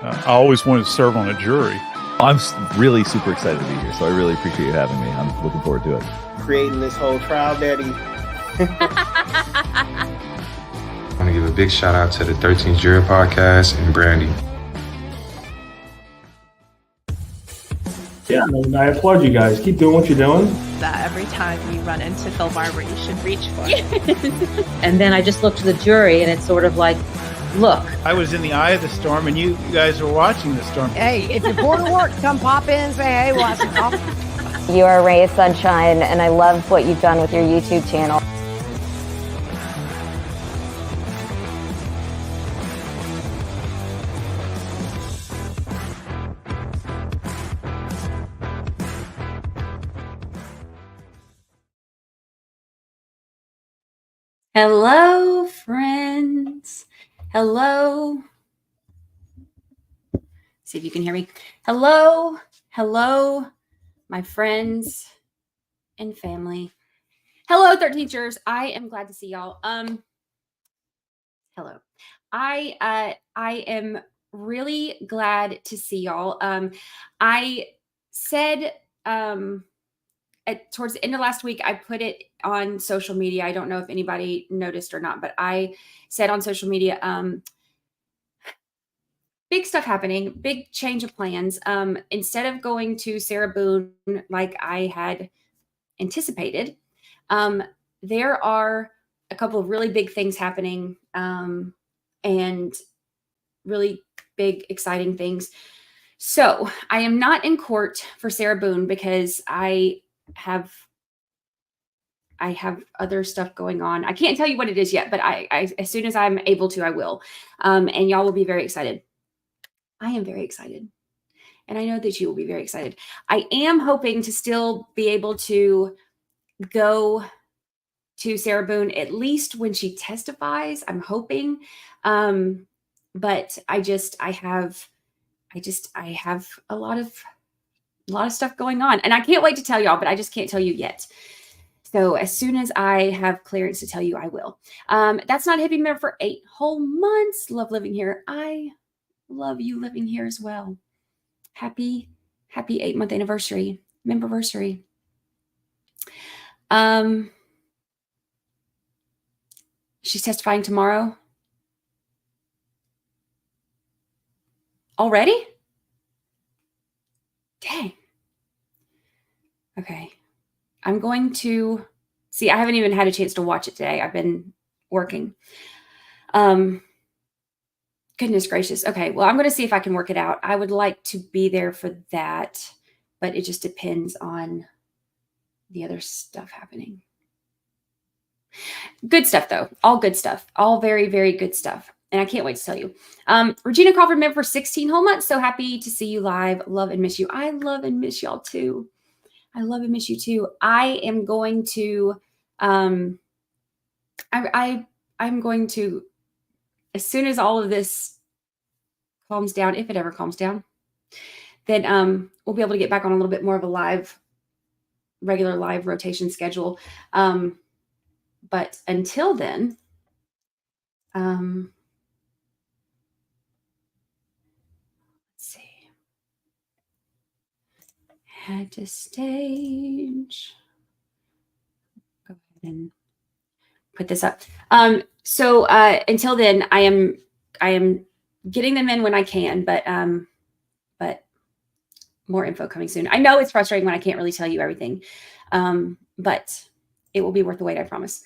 I always wanted to serve on a jury. I'm really super excited to be here, so I really appreciate you having me. I'm looking forward to it. Creating this whole trial, Daddy. I want to give a big shout out to the 13th Juror podcast and Brandi. Yeah, I applaud you guys. Keep doing what you're doing. That every time you run into Phil Barber, you should reach for it. And then I just looked to the jury, and it's sort of like, look. I was in the eye of the storm, and you guys were watching the storm. Hey, if you're bored of work, come pop in and say, hey, we'll have some coffee. You are a ray of sunshine, and I love what you've done with your YouTube channel. Hello, friends. Hello. See if you can hear me. Hello, my friends and family. Hello, 13 jurors. I am glad to see y'all. Hello. I am really glad to see y'all. I said towards the end of last week, I put it on social media. I don't know if anybody noticed or not, but I said on social media, big stuff happening, big change of plans. Instead of going to Sarah Boone like I had anticipated, there are a couple of really big things happening, and really big, exciting things. So I am not in court for Sarah Boone because I have other stuff going on. I can't tell you what it is yet, but I as soon as I'm able to, I will. And y'all will be very excited. I am very excited. And I know that you will be very excited. I am hoping to still be able to go to Sarah Boone at least when she testifies. I'm hoping. But I have a lot of stuff going on, and I can't wait to tell y'all, but I just can't tell you yet. So as soon as I have clearance to tell you, I will. That's Not Hippie member for 8 whole months. Love living here. I love you living here as well. Happy 8-month anniversary, memberversary. She's testifying tomorrow. Already? Dang. Okay. I'm going to see. I haven't even had a chance to watch it today. I've been working. Goodness gracious. Okay. Well, I'm going to see if I can work it out. I would like to be there for that, but it just depends on the other stuff happening. Good stuff, though. All good stuff. All very, very good stuff. And I can't wait to tell you. Regina Crawford, member for 16 whole months. So happy to see you live. Love and miss you. I love and miss y'all too. I love and miss you too. I am going to, I'm going to, as soon as all of this calms down, if it ever calms down, then we'll be able to get back on a little bit more of a regular live rotation schedule. But until then, let's see. Head to stage. Go ahead and put this up. So until then, I am getting them in when I can, but more info coming soon. I know it's frustrating when I can't really tell you everything, but it will be worth the wait, I promise.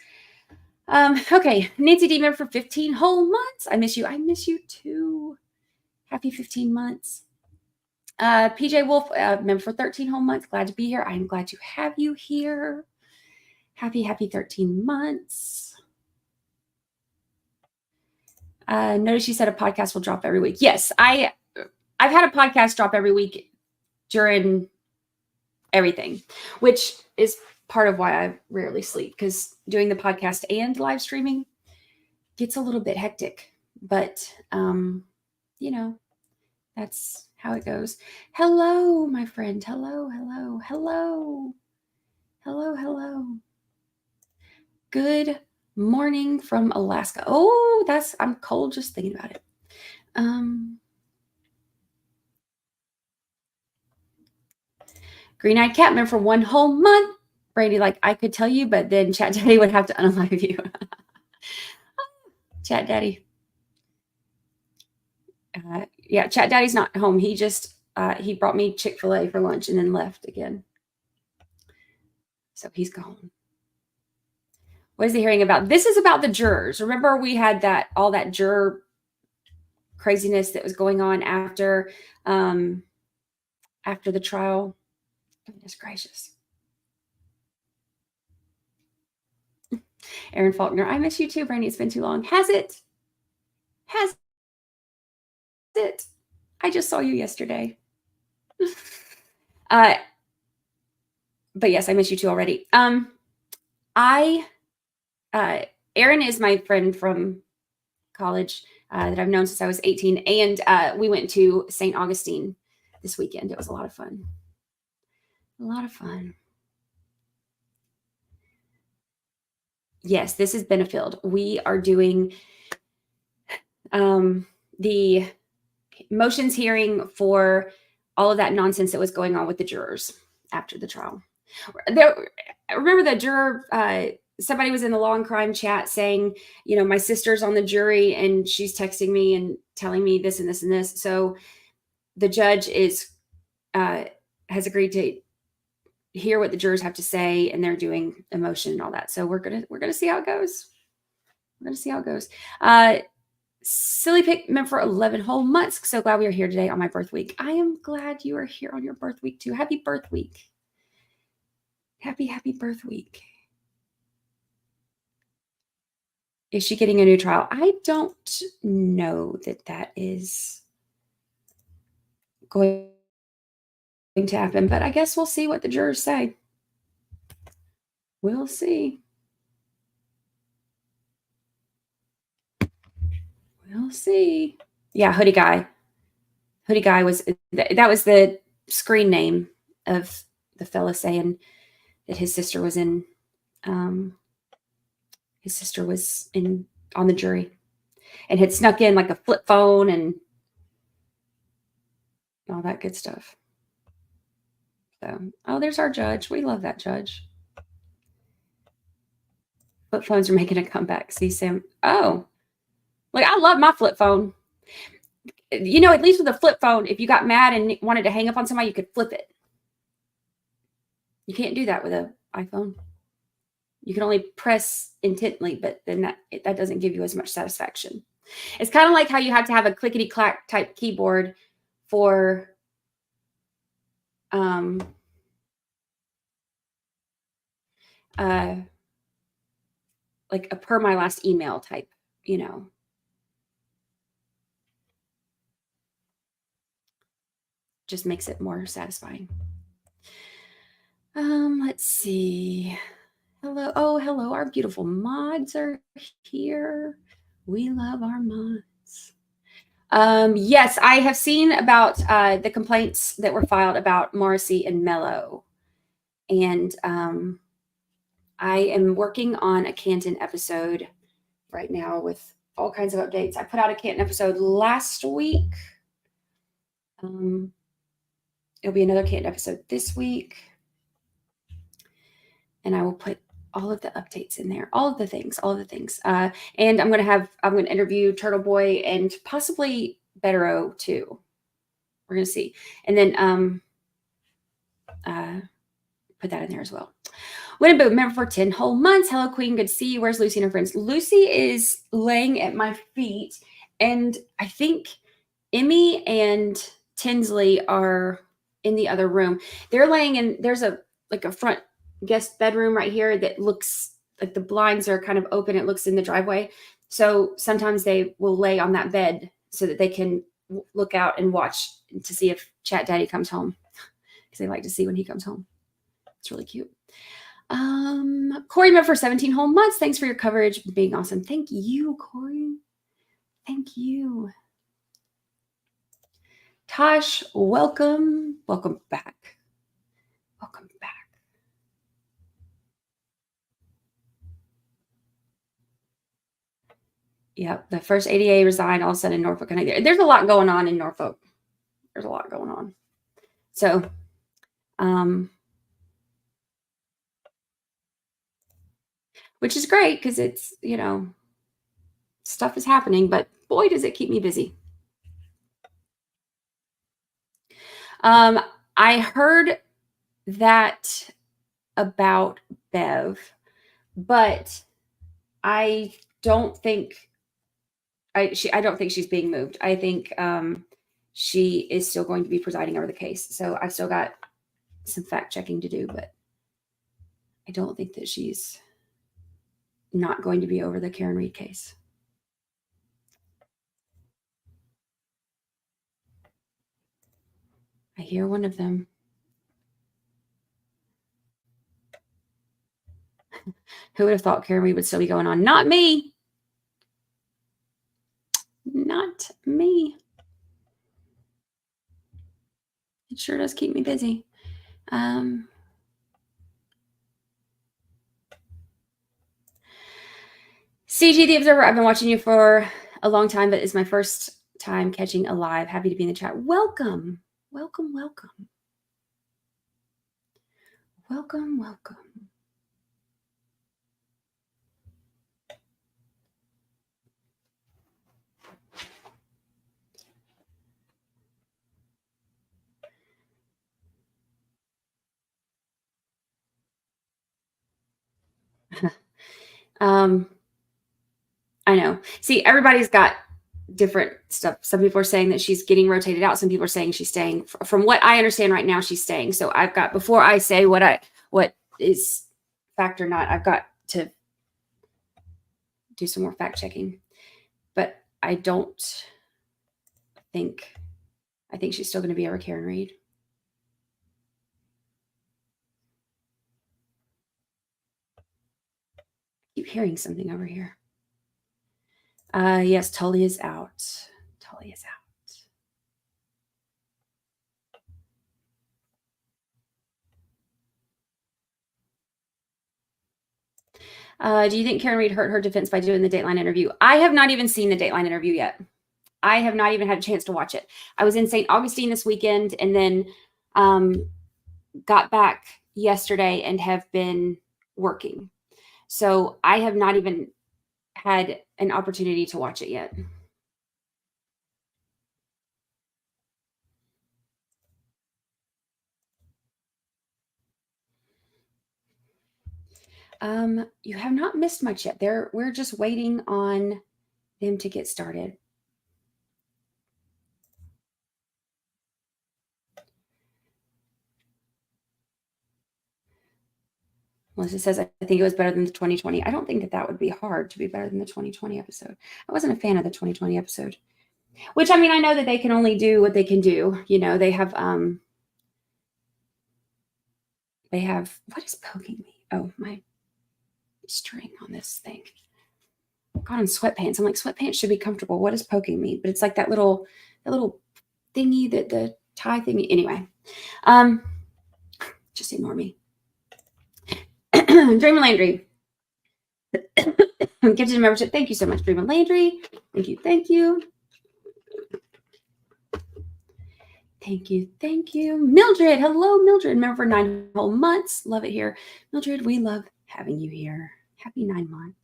Okay, Nancy Demon for 15 whole months. I miss you. I miss you too. Happy 15 months. PJ Wolf, member for 13 whole months. Glad to be here. I'm glad to have you here. Happy 13 months. Notice you said a podcast will drop every week. Yes, I've had a podcast drop every week during everything, which is part of why I rarely sleep, because doing the podcast and live streaming gets a little bit hectic, but you know, that's how it goes. Hello, my friend. Hello. Good morning from Alaska. Oh, I'm cold just thinking about it. Green-eyed cat member for 1 whole month. Brandi, like, I could tell you, but then Chat Daddy would have to unalive you. Chat Daddy. Yeah, Chat Daddy's not home. He just, he brought me Chick-fil-A for lunch and then left again. So he's gone. What is he hearing about? This is about the jurors. Remember we had all that juror craziness that was going on after the trial. Goodness gracious. Aaron Faulkner, I miss you too, Brandi. It's been too long. Has it? Has it? I just saw you yesterday. But yes, I miss you too already. Aaron is my friend from college that I've known since I was 18. And we went to St. Augustine this weekend. It was a lot of fun. A lot of fun. Yes, this is Benefield. We are doing the motions hearing for all of that nonsense that was going on with the jurors after the trial. Remember the juror, somebody was in the law and crime chat saying, you know, my sister's on the jury and she's texting me and telling me this and this and this. So the judge has agreed to hear what the jurors have to say, and they're doing a motion and all that. So we're gonna see how it goes. We're gonna see how it goes. Silly pick member for 11 whole months. So glad we are here today on my birth week. I am glad you are here on your birth week too. Happy birth week. Happy birth week. Is she getting a new trial? I don't know that is going to happen, but I guess we'll see what the jurors say. We'll see. We'll see. Yeah, Hoodie Guy. Hoodie Guy was the screen name of the fella saying that his sister was on the jury and had snuck in like a flip phone and all that good stuff. So, oh, there's our judge. We love that judge. Flip phones are making a comeback. See, Sam. Oh, like I love my flip phone. You know, at least with a flip phone, if you got mad and wanted to hang up on somebody, you could flip it. You can't do that with an iPhone. You can only press intently, but then that doesn't give you as much satisfaction. It's kind of like how you have to have a clickety-clack type keyboard for like a per my last email type, you know. Just makes it more satisfying. Let's see. Hello. Oh, hello. Our beautiful mods are here. We love our mods. Yes, I have seen about the complaints that were filed about Morrissey and Mello. And I am working on a Canton episode right now with all kinds of updates. I put out a Canton episode last week. It'll be another Canton episode this week. And I will put all of the updates in there, all of the things. And I'm going to interview Turtle Boy and possibly Bettero too. We're going to see. And then put that in there as well. Winnaboom, member for 10 whole months. Hello, Queen. Good to see you. Where's Lucy and her friends? Lucy is laying at my feet. And I think Emmy and Tinsley are in the other room. They're laying in, there's a front guest bedroom right here that looks like the blinds are kind of open. It looks in the driveway. So sometimes they will lay on that bed so that they can look out and watch to see if Chat Daddy comes home, because they like to see when he comes home. It's really cute. Corey member for 17 whole months. Thanks for your coverage, being awesome. Thank you, Corey. Thank you. Tosh, welcome. Welcome back. Welcome back. Yep, the first ADA resigned all of a sudden in Norfolk. There's a lot going on in Norfolk. There's a lot going on. So Which is great because it's, stuff is happening, but boy, does it keep me busy. I heard that about Bev, but I don't think I don't think she's being moved. I think she is still going to be presiding over the case. So I've still got some fact checking to do, but I don't think that she's not going to be over the Karen Reed case. I hear one of them. Who would have thought Karen Reed would still be going on? Not me. Not me. It sure does keep me busy. CG the Observer, I've been watching you for a long time, but it's my first time catching a live. Happy to be in the chat. Welcome. Welcome, welcome. Welcome, welcome. I know. See, everybody's got different stuff. Some people are saying that she's getting rotated out. Some people are saying she's staying. From what I understand right now, she's staying. So I've got, before I say what is fact or not, I've got to do some more fact checking. But I think she's still going to be over Karen Reed. I keep hearing something over here. Yes, Tully is out. Tully is out. Do you think Karen Reed hurt her defense by doing the Dateline interview? I have not even seen the Dateline interview yet. I have not even had a chance to watch it. I was in St. Augustine this weekend and then got back yesterday and have been working. So I have not even had an opportunity to watch it yet. You have not missed much yet. We're just waiting on them to get started. Melissa says, I think it was better than the 2020. I don't think that would be hard to be better than the 2020 episode. I wasn't a fan of the 2020 episode, which, I mean, I know that they can only do what they can do. They have, what is poking me? Oh, my string on this thing. God, in sweatpants. I'm like, sweatpants should be comfortable. What is poking me? But it's like that little thingy, that the tie thingy. Anyway, just ignore me. Dream and Landry. Gifted membership. Thank you so much, Dream and Landry. Thank you. Thank you. Thank you. Thank you. Mildred. Hello, Mildred. Member for 9 whole months. Love it here. Mildred, we love having you here. Happy 9 months.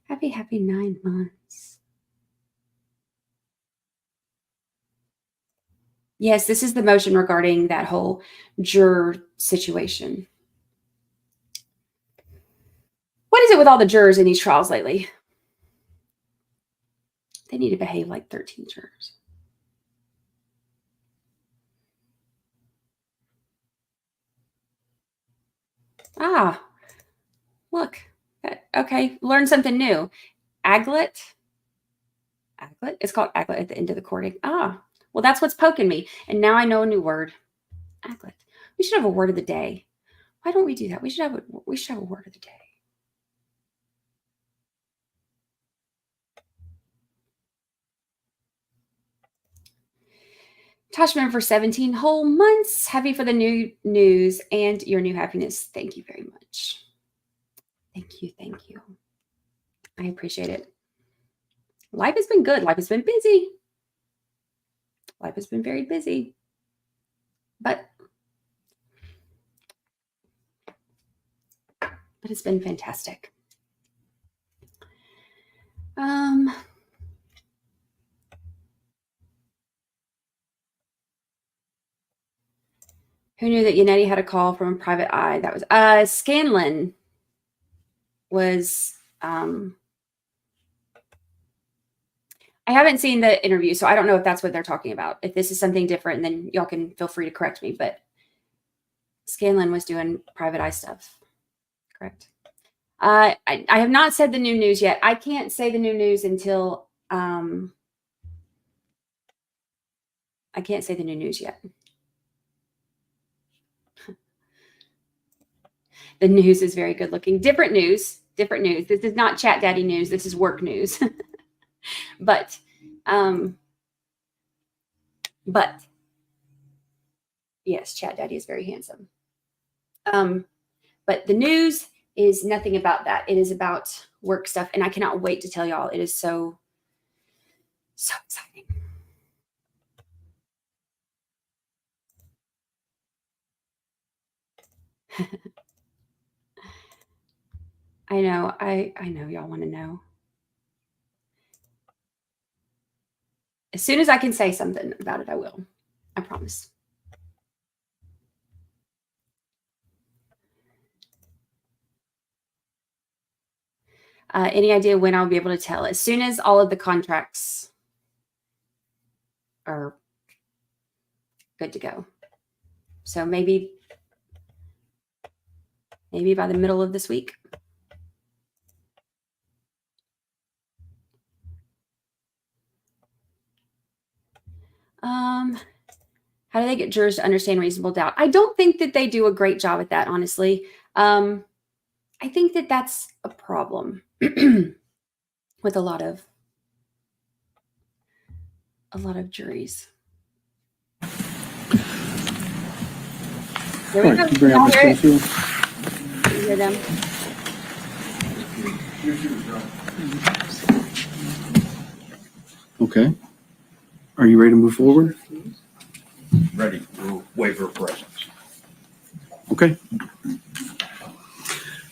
Happy 9 months. Yes, this is the motion regarding that whole juror situation. What is it with all the jurors in these trials lately? They need to behave like 13 jurors. Ah, look. Okay, learn something new. Aglet. Aglet? It's called aglet at the end of the chording. Ah, well, that's what's poking me. And now I know a new word. Aglet. We should have a word of the day. Why don't we do that? We should have a word of the day. Tosh member for 17 whole months. Happy for the new news and your new happiness. Thank you very much. Thank you. Thank you. I appreciate it. Life has been good. Life has been busy. Life has been very busy. But but it's been fantastic. Who knew that Yannetti had a call from a private eye? That was Scanlon was I haven't seen the interview, so I don't know if that's what they're talking about. If this is something different, then y'all can feel free to correct me, but Scanlon was doing private eye stuff. Correct. I have not said the new news yet. I can't say the new news until I can't say the new news yet. The news is very good looking. Different news. Different news. This is not Chat Daddy news. This is work news. But yes, Chat Daddy is very handsome. But the news is nothing about that. It is about work stuff, and I cannot wait to tell y'all. It is so exciting. I know. I know y'all want to know. As soon as I can say something about it, I will. I promise. Any idea when I'll be able to tell? As soon as all of the contracts are good to go. So maybe by the middle of this week. How do they get jurors to understand reasonable doubt? I don't think that they do a great job at that, honestly. I think that that's a problem with a lot of juries. There we go. You hear them? Okay. Are you ready to move forward? Ready for waiver of presence. Okay.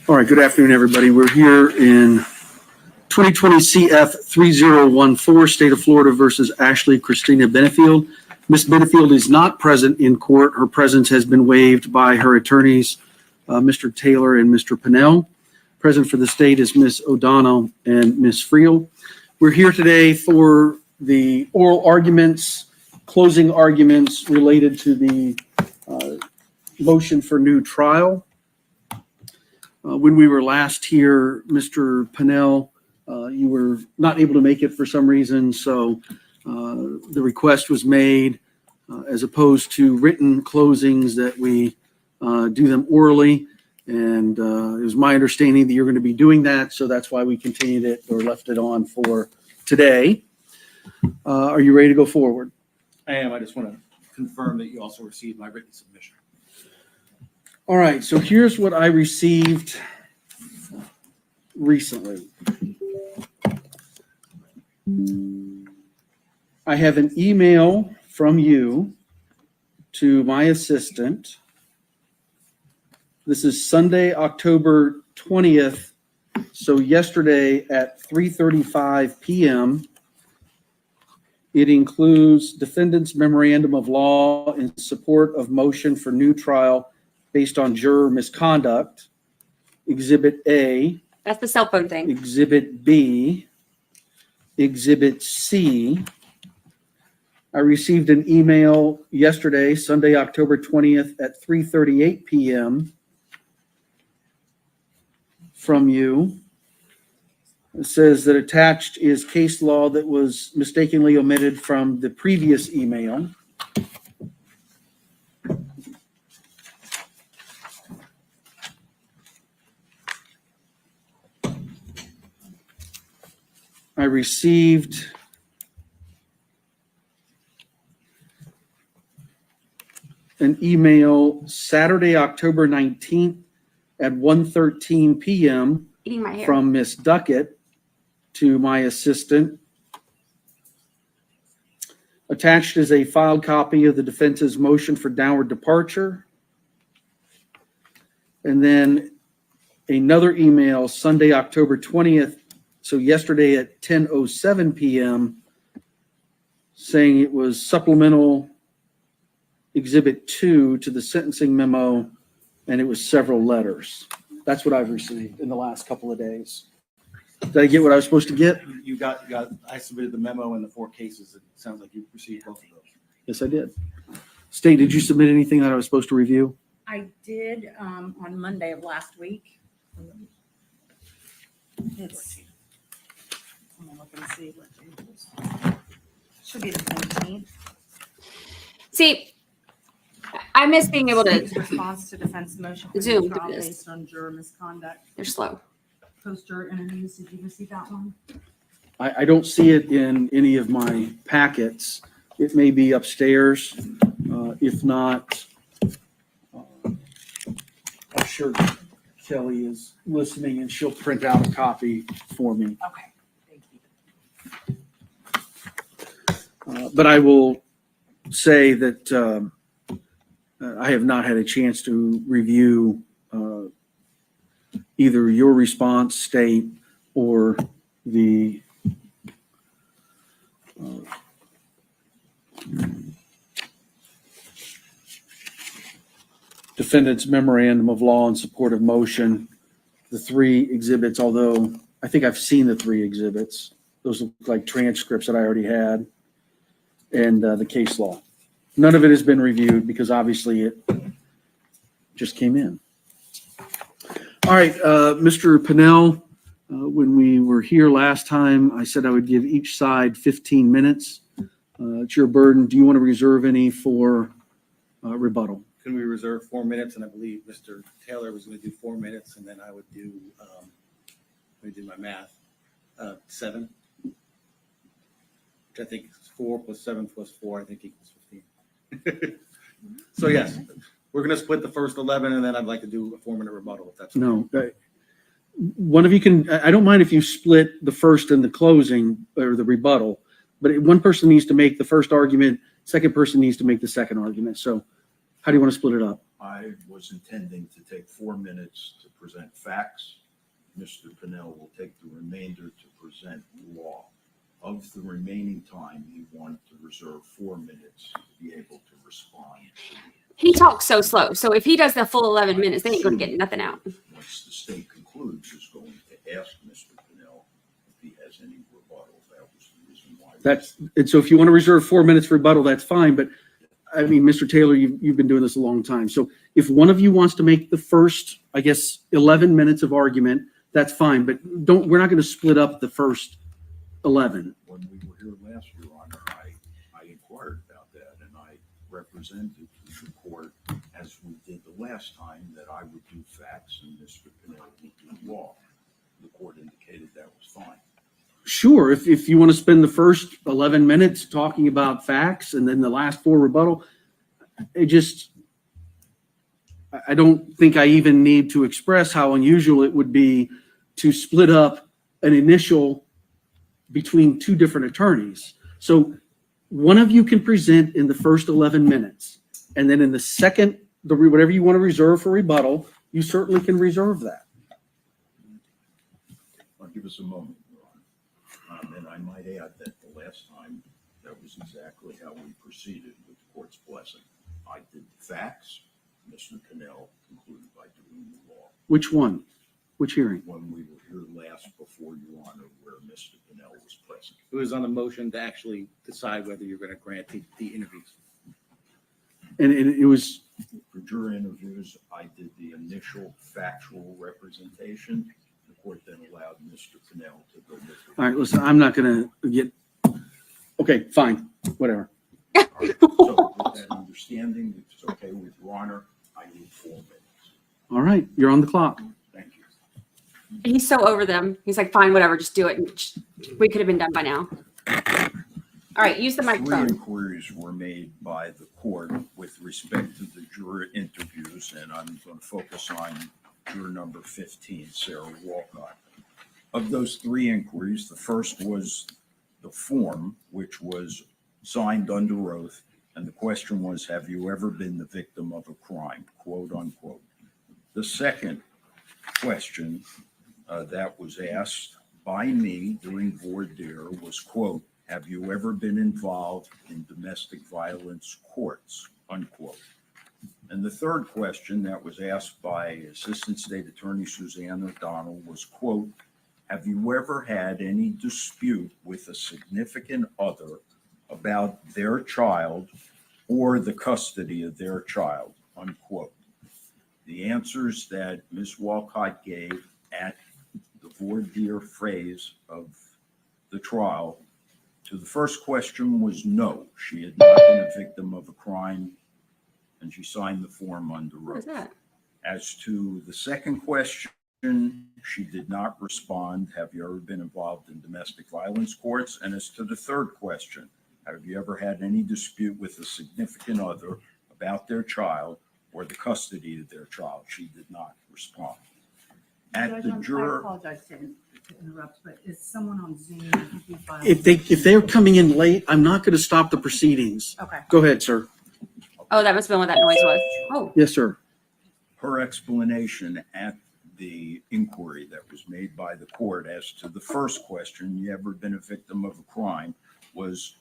All right. Good afternoon, everybody. We're here in 2020 CF 3014, State of Florida versus Ashley Christina Benefield. Ms. Benefield is not present in court. Her presence has been waived by her attorneys, Mr. Taylor and Mr. Pinnell. Present for the state is Ms. O'Donnell and Ms. Friel. We're here today for the oral arguments, closing arguments related to the motion for new trial. When we were last here, Mr. Pinnell, you were not able to make it for some reason, so the request was made as opposed to written closings that we do them orally. And it was my understanding that you're going to be doing that, so that's why we continued it or left it on for today. Are you ready to go forward? I am. I just want to confirm that you also received my written submission. All right, so here's what I received recently. I have an email from you to my assistant. This is Sunday, October 20th, so yesterday at 3:35 p.m. It includes defendant's memorandum of law in support of motion for new trial based on juror misconduct, Exhibit A. That's the cell phone thing. Exhibit B, Exhibit C. I received an email yesterday, Sunday, October 20th at 3:38 p.m. from you. It says that attached is case law that was mistakenly omitted from the previous email. I received an email Saturday, October 19th at 1:13 p.m. from Miss Duckett to my assistant. Attached is a filed copy of the defense's motion for downward departure. And then another email Sunday, October 20th, so yesterday at 10:07 p.m., saying it was supplemental Exhibit 2 to the sentencing memo, and it was several letters. That's what I've received in the last couple of days. Did I get what I was supposed to get? You got, I submitted the memo and the 4 cases. It sounds like you received both of those. Yes, I did. State, did you submit anything that I was supposed to review? I did on Monday of last week. It's, I'm gonna look and see what it is. Should be the 14th. See, I miss being able to Response to defense motion for Zoom trial through this. based on juror misconduct. They're slow. Post-juror interviews. Did you receive that one? I don't see it in any of my packets. It may be upstairs. If not, I'm sure Kelly is listening and she'll print out a copy for me. Okay. Thank you. But I will say that I have not had a chance to review either your response, State, or the defendant's memorandum of law in support of motion. The 3 exhibits, although I think I've seen the 3 exhibits. Those look like transcripts that I already had, and the case law. None of it has been reviewed because obviously it just came in. All right, Mr. Pinnell, when we were here last time, I said I would give each side 15 minutes. It's your burden. Do you want to reserve any for rebuttal? Can we reserve 4 minutes? And I believe Mr. Taylor was going to do 4 minutes, and then I would do, let me do my math, 7, which I think is 4 plus 7 plus 4, I think equals 15. So yes, we're going to split the first 11, and then I'd like to do a 4-minute rebuttal if that's okay. No. One of you can, I don't mind if you split the first and the closing or the rebuttal, but one person needs to make the first argument, second person needs to make the second argument. So how do you want to split it up? I was intending to take 4 minutes to present facts. Mr. Pinnell will take the remainder to present law. Of the remaining time, he wanted to reserve 4 minutes to be able to respond. He talks so slow. So if he does the full 11 minutes, they ain't going to get nothing out. Once the state concludes, is going to ask Mr. Pinnell if he has any rebuttal. That was the reason why. And so if you want to reserve 4 minutes for rebuttal, that's fine. But I mean, Mr. Taylor, you've been doing this a long time. So if one of you wants to make the first, I guess, 11 minutes of argument, that's fine. But we're not going to split up the first 11. When we were here last, Your Honor, I inquired about that, and I represented to the court, as we did the last time, that I would do facts and Mr. Pinnell would do law. The court indicated that was fine. Sure, if you want to spend the first 11 minutes talking about facts and then the last 4 rebuttal, I don't think I even need to express how unusual it would be to split up an initial between 2 different attorneys. So one of you can present in the first 11 minutes, and then in the second, whatever you want to reserve for rebuttal, you certainly can reserve that. I'll give us a moment, Your Honor. And I might add that the last time, that was exactly how we proceeded with the court's blessing. I did the facts. Mr. Pinnell concluded by doing the law. Which one? Which hearing? When we were here last before Your Honor, where Mr. Pinnell was present. It was on the motion to actually decide whether you're going to grant the interviews. And it was... For juror interviews, I did the initial factual representation. The court then allowed Mr. Pinnell to go with it. All right, listen, I'm not going to get... Okay, fine, whatever. All right, so with that understanding, if it's okay with Your Honor, I need 4 minutes. All right, you're on the clock. Thank you. He's so over them. He's like, fine, whatever, just do it. We could have been done by now. All right, use the 3 microphone. inquiries were made by the court with respect to the juror interviews, and I'm going to focus on juror number 15, Sarah Walcott. Of those 3 inquiries, the first was the form, which was signed under oath, and the question was, have you ever been the victim of a crime, quote unquote. The second question that was asked by me during voir dire was, quote, "Have you ever been involved in domestic violence courts?" Unquote. And the third question that was asked by Assistant State Attorney Suzanne O'Donnell was, quote, "Have you ever had any dispute with a significant other about their child or the custody of their child?" Unquote. The answers that Ms. Walcott gave at the voir dire phase of the trial to the first question was no. She had not been a victim of a crime, and she signed the form under What is oath. that? As to the second question, she did not respond. Have you ever been involved in domestic violence courts? And as to the third question, have you ever had any dispute with a significant other about their child or the custody of their child? She did not respond. At the I juror, apologize to interrupt, but is someone on Zoom? If they're coming in late, I'm not going to stop the proceedings. Okay. Go ahead, sir. Oh, that must have been what that noise was. Oh, Yes, sir. her explanation at the inquiry that was made by the court as to the first question, you ever been a victim of a crime, was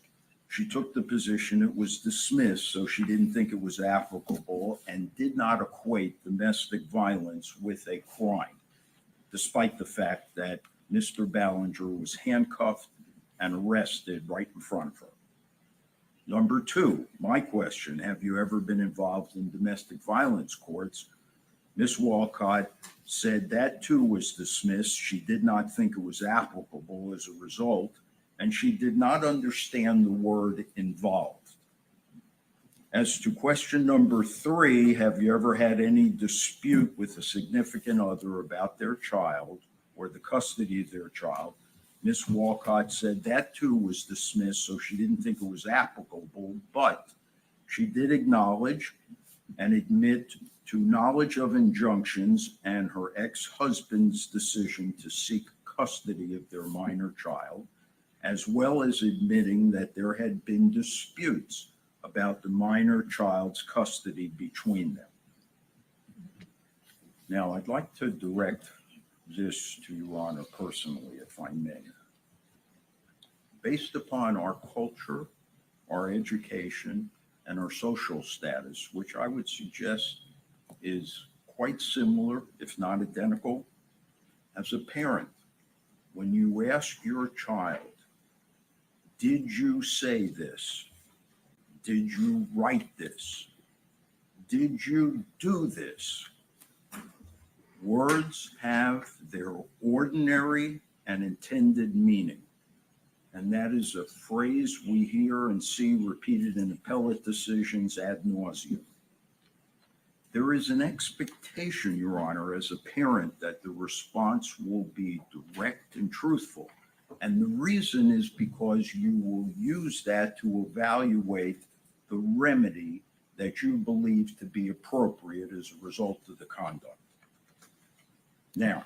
she took the position it was dismissed, so she didn't think it was applicable and did not equate domestic violence with a crime, despite the fact that Mr. Ballinger was handcuffed and arrested right in front of her. Number two, my question, have you ever been involved in domestic violence courts? Ms. Walcott said that too was dismissed. She did not think it was applicable as a result, and she did not understand the word involved. As to question number three, have you ever had any dispute with a significant other about their child or the custody of their child? Ms. Walcott said that too was dismissed, so she didn't think it was applicable, but she did acknowledge and admit to knowledge of injunctions and her ex-husband's decision to seek custody of their minor child, as well as admitting that there had been disputes about the minor child's custody between them. Now, I'd like to direct this to Your Honor personally, if I may. Based upon our culture, our education, and our social status, which I would suggest is quite similar, if not identical, as a parent, when you ask your child, did you say this? Did you write this? Did you do this? Words have their ordinary and intended meaning. And that is a phrase we hear and see repeated in appellate decisions ad nauseum. There is an expectation, Your Honor, as a parent, that the response will be direct and truthful. And the reason is because you will use that to evaluate the remedy that you believe to be appropriate as a result of the conduct. Now,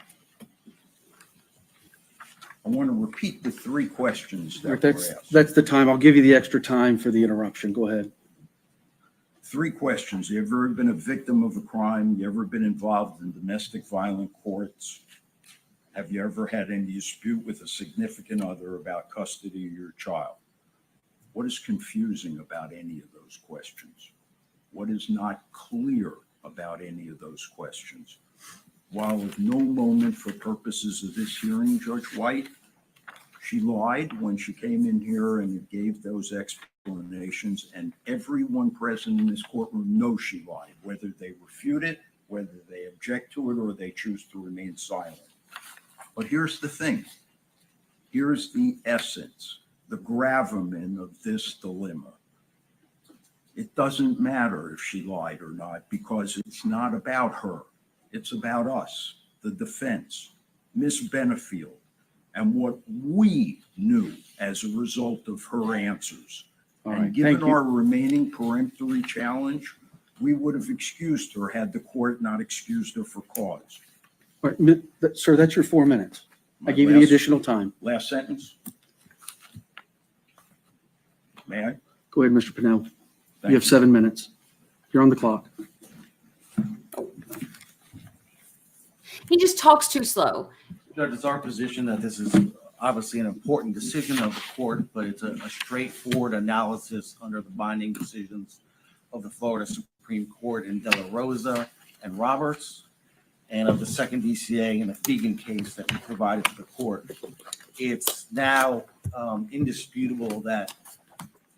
I want to repeat the three questions that were asked. That's the time. I'll give you the extra time for the interruption. Go ahead. Three questions. You ever been a victim of a crime? You ever been involved in domestic violent courts? Have you ever had any dispute with a significant other about custody of your child? What is confusing about any of those questions? What is not clear about any of those questions? While at no moment for purposes of this hearing, Judge White, she lied when she came in here and gave those explanations, and everyone present in this courtroom knows she lied, whether they refute it, whether they object to it, or they choose to remain silent. But here's the thing. Here's the essence, the gravamen of this dilemma. It doesn't matter if she lied or not, because it's not about her. It's about us, the defense, Ms. Benefield, and what we knew as a result of her answers. And given our remaining peremptory challenge, we would have excused her had the court not excused her for cause. All right, sir, that's your 4 minutes. I gave you the additional time. Last sentence. May I? Go ahead, Mr. Pennell. You have 7 minutes. You're on the clock. He just talks too slow. Judge, it's our position that this is obviously an important decision of the court, but it's a straightforward analysis under the binding decisions of the Florida Supreme Court in De La Rosa and Roberts, and of the second DCA in the Fegan case that we provided to the court. It's now indisputable that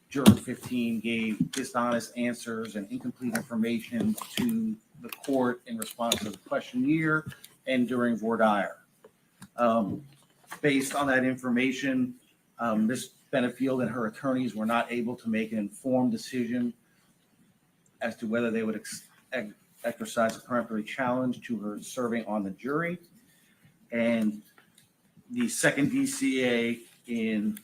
Juror 15 gave dishonest answers and incomplete information to the court in response to the questionnaire and during voir dire. Based on that information, Ms. Benefield and her attorneys were not able to make an informed decision as to whether they would exercise a peremptory challenge to her serving on the jury. And the second DCA in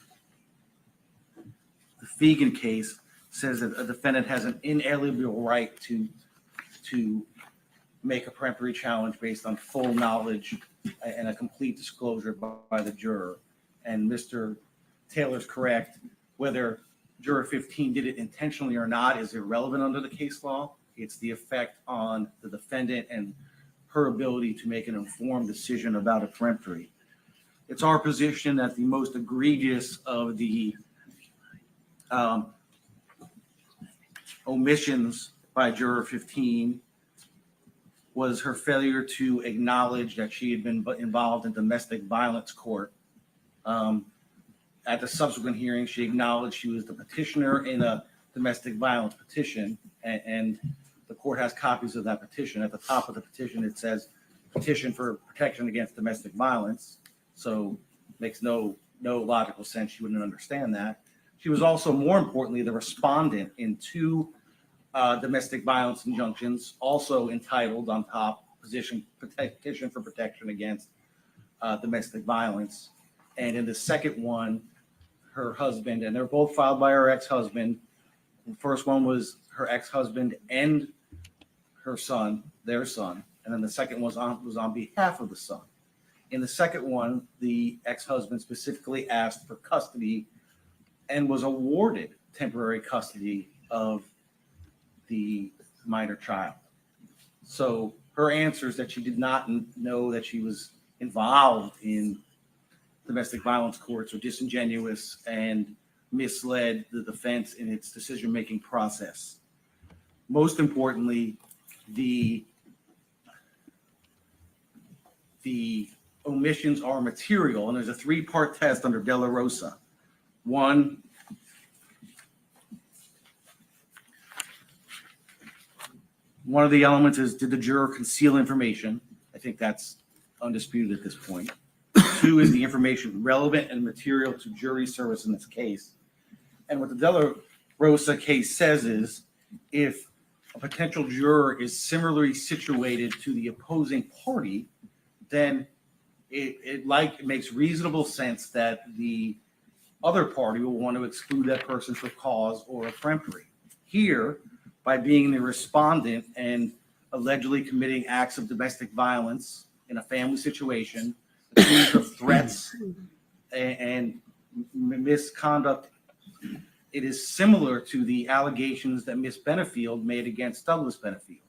the Fegan case says that a defendant has an inalienable right to make a peremptory challenge based on full knowledge and a complete disclosure by the juror. And Mr. Taylor's correct. Whether Juror 15 did it intentionally or not is irrelevant under the case law. It's the effect on the defendant and her ability to make an informed decision about a peremptory. It's our position that the most egregious of the omissions by Juror 15 was her failure to acknowledge that she had been involved in domestic violence court. At the subsequent hearing, she acknowledged she was the petitioner in a domestic violence petition, and the court has copies of that petition. At the top of the petition, it says petition for protection against domestic violence. So makes no logical sense. She wouldn't understand that. She was also, more importantly, the respondent in two domestic violence injunctions, also entitled on top, petition for protection against domestic violence. And in the second one, her husband, and they're both filed by her ex-husband. The first one was her ex-husband and her son, their son. And then the second was on behalf of the son. In the second one, the ex-husband specifically asked for custody and was awarded temporary custody of the minor child. So her answers that she did not know that she was involved in domestic violence courts are disingenuous and misled the defense in its decision-making process. Most importantly, the omissions are material, and there's a three-part test under De La Rosa. One of the elements is, did the juror conceal information? I think that's undisputed at this point. Two is the information relevant and material to jury service in this case. And what the De La Rosa case says is, if a potential juror is similarly situated to the opposing party, then it makes reasonable sense that the other party will want to exclude that person for cause or a peremptory. Here, by being the respondent and allegedly committing acts of domestic violence in a family situation, accused of threats and misconduct, it is similar to the allegations that Ms. Benefield made against Douglas Benefield.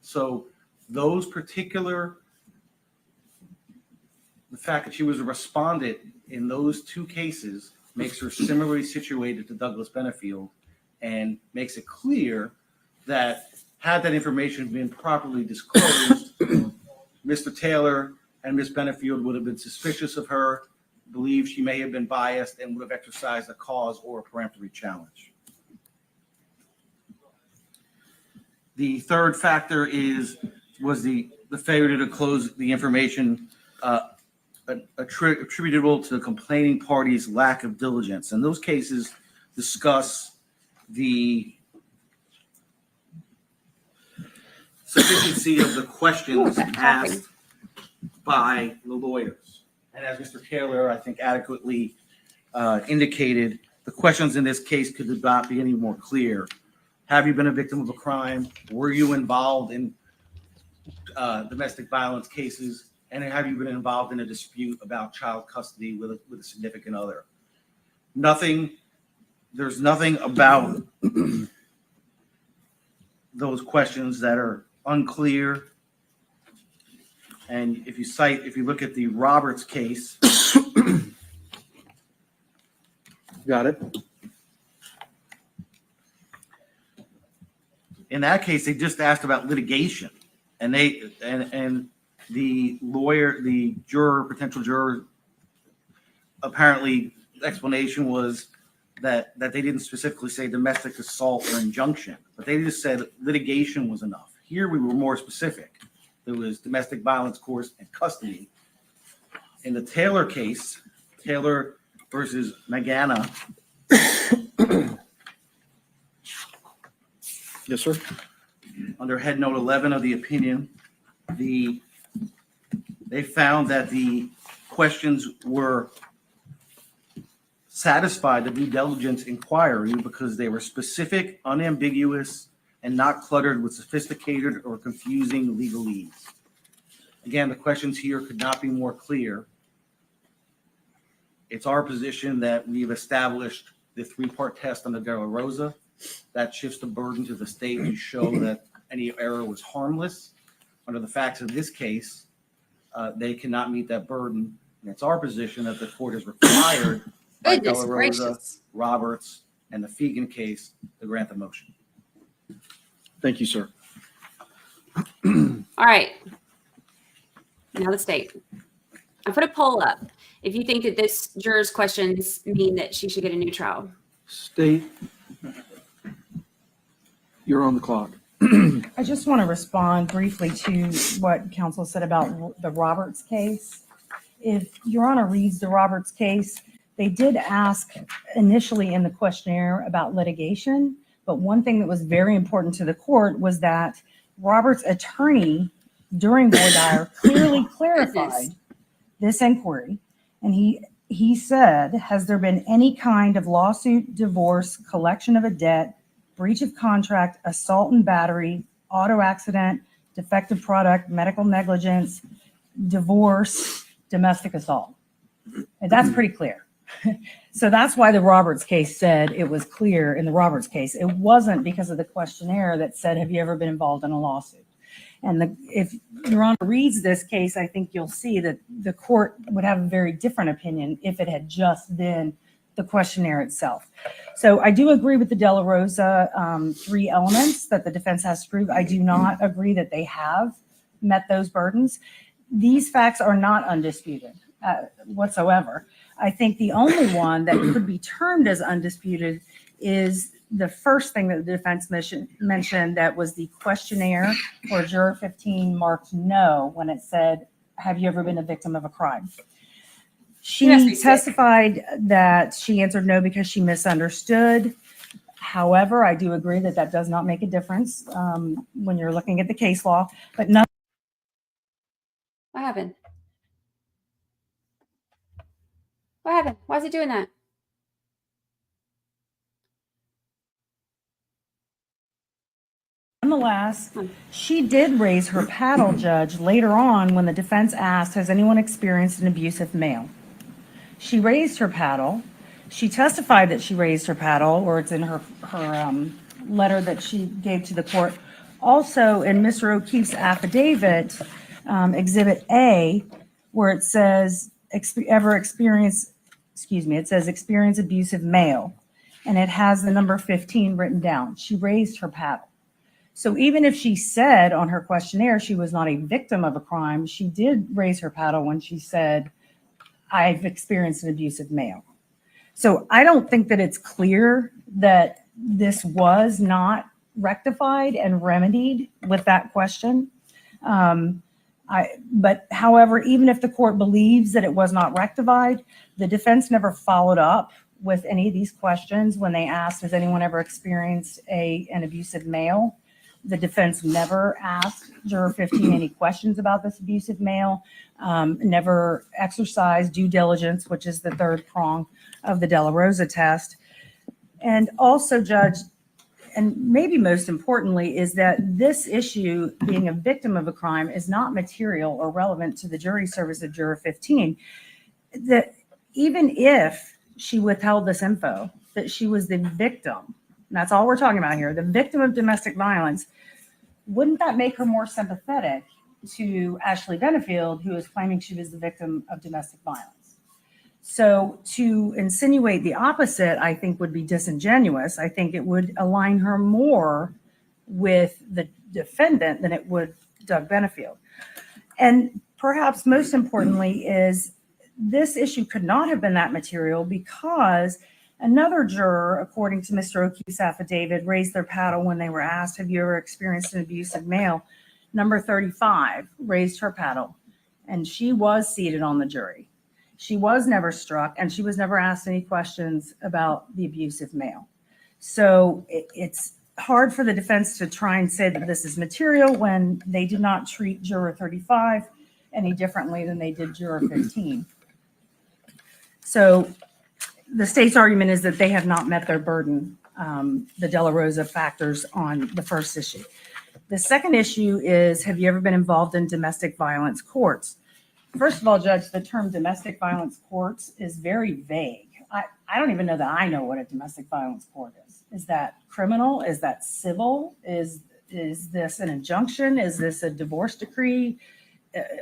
So those particular, the fact that she was a respondent in those two cases makes her similarly situated to Douglas Benefield and makes it clear that had that information been properly disclosed, Mr. Taylor and Ms. Benefield would have been suspicious of her, believed she may have been biased, and would have exercised a cause or a peremptory challenge. The third factor was the failure to disclose the information attributable to the complaining party's lack of diligence. And those cases discuss the sufficiency of the questions asked by the lawyers. And as Mr. Taylor, I think, adequately indicated, the questions in this case could not be any more clear. Have you been a victim of a crime? Were you involved in domestic violence cases? And have you been involved in a dispute about child custody with a significant other? There's nothing about those questions that are unclear And if you look at the Roberts case, Got it. in that case, they just asked about litigation, and the lawyer, the potential juror, apparently explanation was that they didn't specifically say domestic assault or injunction, but they just said litigation was enough. Here we were more specific. There was domestic violence, course, and custody. In the Taylor case, Taylor versus Magana. Yes, sir. Under head note 11 of the opinion, they found that the questions were satisfied the due diligence inquiry because they were specific, unambiguous, and not cluttered with sophisticated or confusing legalese. Again, the questions here could not be more clear. It's our position that we've established the three-part test on the De La Rosa. That shifts the burden to the state to show that any error was harmless. Under the facts of this case, they cannot meet that burden. And it's our position that the court is required by De La Rosa, Roberts, and the Fegan case to grant the motion. Thank you, sir. All right. Now the state. I put a poll up. If you think that this juror's questions mean that she should get a new trial. State, you're on the clock. I just want to respond briefly to what counsel said about the Roberts case. If Your Honor reads the Roberts case, they did ask initially in the questionnaire about litigation, but one thing that was very important to the court was that Roberts' attorney during voir dire clearly clarified this inquiry. And he said, has there been any kind of lawsuit, divorce, collection of a debt, breach of contract, assault and battery, auto accident, defective product, medical negligence, divorce, domestic assault? And that's pretty clear. So that's why the Roberts case said it was clear in the Roberts case. It wasn't because of the questionnaire that said, have you ever been involved in a lawsuit? And if Your Honor reads this case, I think you'll see that the court would have a very different opinion if it had just been the questionnaire itself. So I do agree with the De La Rosa 3 elements that the defense has to prove. I do not agree that they have met those burdens. These facts are not undisputed whatsoever. I think the only one that could be termed as undisputed is the first thing that the defense mentioned, that was the questionnaire where juror 15 marked no when it said, have you ever been a victim of a crime? She testified that she answered no because she misunderstood. However, I do agree that that does not make a difference when you're looking at the case law. But no. What happened? What happened? Why is it doing that? Nonetheless, she did raise her paddle, Judge, later on when the defense asked, has anyone experienced an abusive male? She raised her paddle. She testified that she raised her paddle, or it's in her letter that she gave to the court. Also, in Mr. O'Keefe's affidavit, Exhibit A, where it says, experience abusive male, and it has the number 15 written down. She raised her paddle. So even if she said on her questionnaire she was not a victim of a crime, she did raise her paddle when she said, I've experienced an abusive male. So I don't think that it's clear that this was not rectified and remedied with that question. But however, even if the court believes that it was not rectified, the defense never followed up with any of these questions when they asked, has anyone ever experienced an abusive male? The defense never asked juror 15 any questions about this abusive male, never exercised due diligence, which is the third prong of the De La Rosa test. And also, Judge, and maybe most importantly, is that this issue, being a victim of a crime, is not material or relevant to the jury service of juror 15. That even if she withheld this info, that she was the victim, and that's all we're talking about here, the victim of domestic violence, wouldn't that make her more sympathetic to Ashley Benefield, who is claiming she was the victim of domestic violence. So to insinuate the opposite, I think would be disingenuous. I think it would align her more with the defendant than it would Doug Benefield. And perhaps most importantly is this issue could not have been that material because another juror, according to Mr. O'Keefe's affidavit, raised their paddle when they were asked, have you ever experienced an abusive male? Number 35 raised her paddle, and she was seated on the jury. She was never struck, and she was never asked any questions about the abusive male. So it's hard for the defense to try and say that this is material when they did not treat juror 35 any differently than they did juror 15. So the state's argument is that they have not met their burden, the De La Rosa factors on the first issue. The second issue is, have you ever been involved in domestic violence courts? First of all, Judge, the term domestic violence courts is very vague. I don't even know that I know what a domestic violence court is. Is that criminal? Is that civil? Is this an injunction? Is this a divorce decree?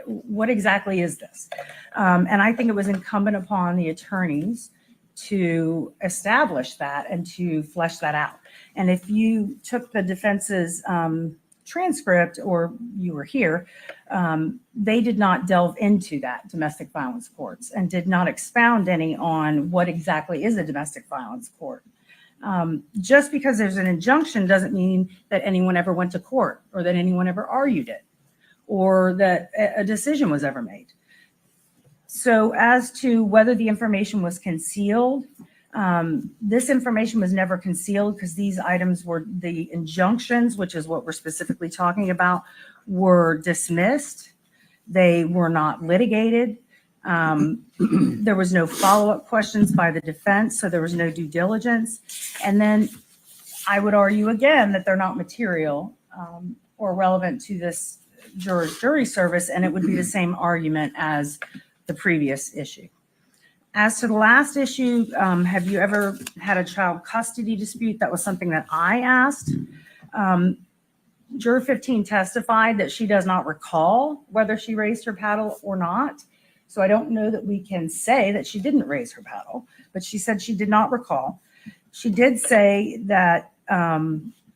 What exactly is this? And I think it was incumbent upon the attorneys to establish that and to flesh that out. And if you took the defense's transcript or you were here, they did not delve into that domestic violence courts and did not expound any on what exactly is a domestic violence court. Just because there's an injunction doesn't mean that anyone ever went to court or that anyone ever argued it or that a decision was ever made. So as to whether the information was concealed, this information was never concealed because these items were the injunctions, which is what we're specifically talking about, were dismissed. They were not litigated. There was no follow-up questions by the defense, so there was no due diligence. And then I would argue again that they're not material or relevant to this juror's jury service, and it would be the same argument as the previous issue. As to the last issue, have you ever had a child custody dispute? That was something that I asked. Juror 15 testified that she does not recall whether she raised her paddle or not. So I don't know that we can say that she didn't raise her paddle, but she said she did not recall. She did say that